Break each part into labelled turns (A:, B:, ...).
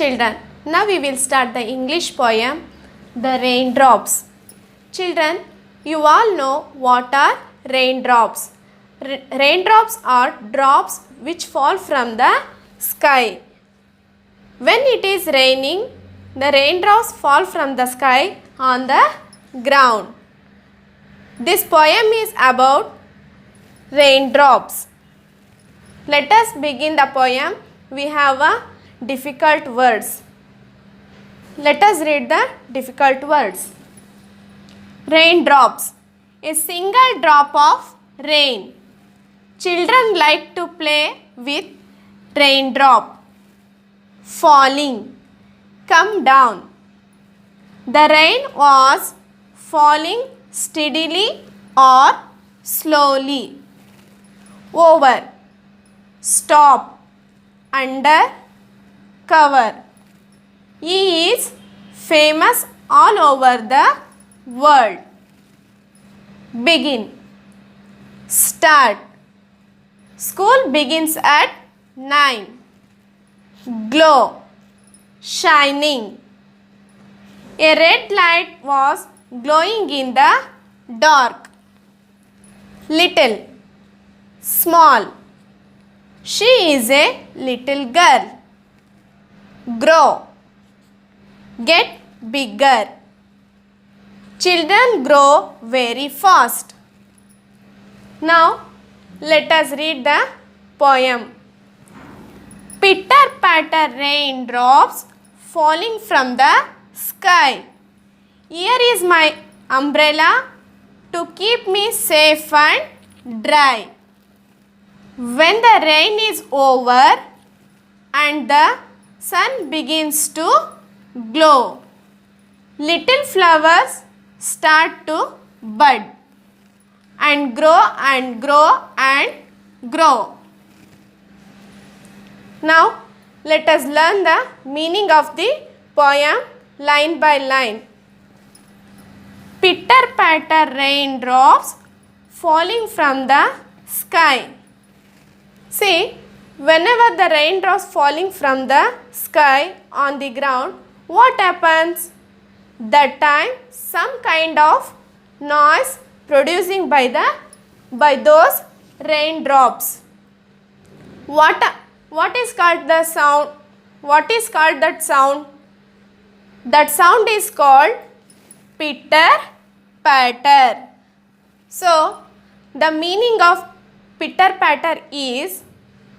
A: Children, now we will start the English poem, The Raindrops. Children, you all know what are raindrops. Raindrops are drops which fall from the sky. When it is raining, the raindrops fall from the sky on the ground. This poem is about raindrops. Let us begin the poem. We have a difficult words. Let us read the difficult words. Raindrops. A single drop of rain. Children like to play with raindrop. Falling. Come down. The rain was falling steadily or slowly. Over. Stop. Under. Cover. He is famous all over the world. Begin. Start. School begins at 9. Glow. Shining. A red light was glowing in the dark. Little. Small. She is a little girl. Grow. Get bigger. Children grow very fast. Now, let us read the poem. Pitter patter raindrops falling from the sky. Here is my umbrella to keep me safe and dry. When the rain is over and the sun begins to glow, little flowers start to bud and grow and grow and grow. Now, let us learn the meaning of the poem line by line. Pitter patter raindrops falling from the sky. See, whenever the raindrops falling from the sky on the ground, what happens? That time some kind of noise producing by those raindrops. What is called the sound? What is called that sound? That sound is called pitter patter. So, the meaning of pitter patter is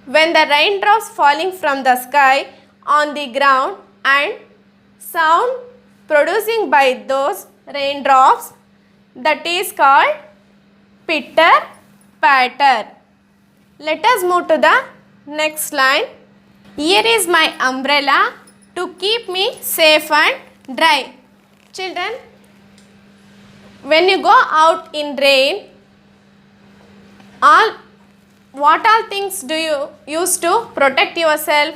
A: when the raindrops falling from the sky on the ground and sound producing by those raindrops, that is called pitter patter. Let us move to the next line. Here is my umbrella to keep me safe and dry. Children, when you go out in rain, what all things do you use to protect yourself?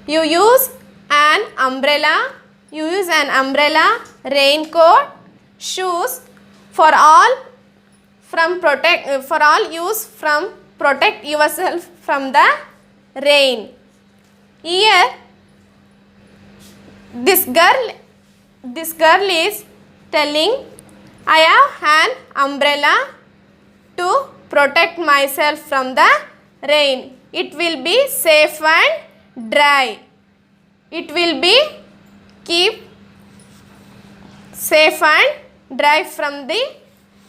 A: You use an umbrella, raincoat, shoes for all use from protect yourself from the rain. Here this girl is telling, I have an umbrella to protect myself from the rain. It will be safe and dry. It will be keep safe and dry from the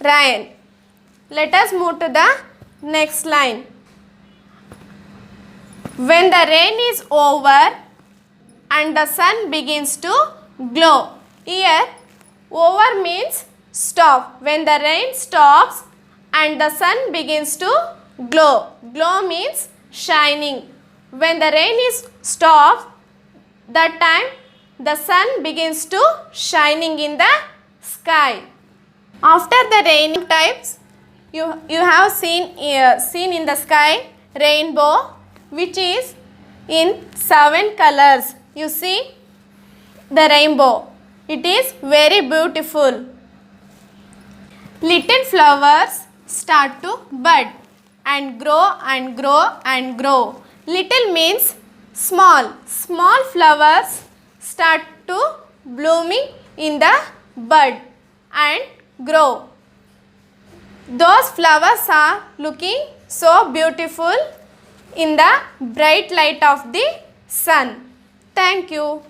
A: rain. Let us move to the next line. When the rain is over and the sun begins to glow. Here, over means stop. When the rain stops and the sun begins to glow. Glow means shining. When the rain is stopped, that time the sun begins to shining in the sky. After the rain types, you have seen in the sky rainbow, which is in 7 colors. You see the rainbow. It is very beautiful. Little flowers start to bud and grow and grow and grow. Little means small flowers start to blooming in the bud and grow. Those flowers are looking so beautiful in the bright light of the sun. Thank you.